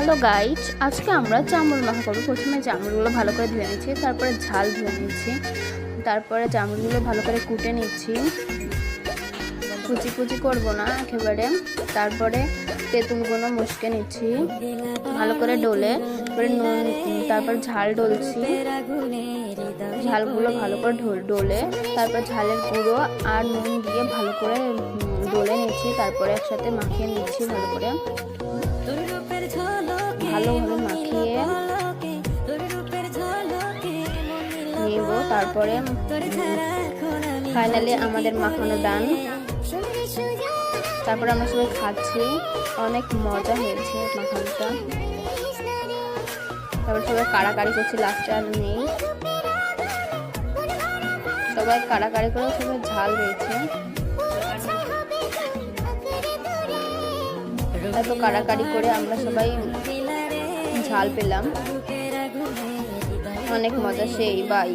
Hello guys, আজকে আমরা চামড় মাখা করবো। প্রথমে চামড়গুলো ভালো করে ধুয়ে নিচ্ছি, তারপরে ঝাল ধুয়ে নিচ্ছি, তারপরে চামড়গুলো ভালো করে কুটে নিচ্ছি। কুচি কুচি করবো না একেবারে। তারপরে তেঁতুলগুলো মুশকে নিচ্ছি ভালো করে ডলে, তারপরে নুন, তারপর ঝাল ডলছি। ঝালগুলো ভালো করে ডলে তারপর ঝালের গুঁড়ো আর নুন দিয়ে ভালো করে ডলে নিচ্ছি। তারপরে একসাথে মাখিয়ে নিচ্ছি ভালোভাবে মাখিয়ে নিব। তারপরে ফাইনালি আমাদের মাখানো ডান। তারপরে আমরা সবাই খাচ্ছি, অনেক মজা হয়েছে মাখানোটা। তারপরে সবাই কাড়াকাড়ি করছি, লাস্টে আর নেই, সবাই কাড়াকাড়ি করে সবাই ঝাল রয়েছে। এত কাড়াকাড়ি করে আমরা সবাই ঝাল পেলাম, অনেক মজা। সেই বাই।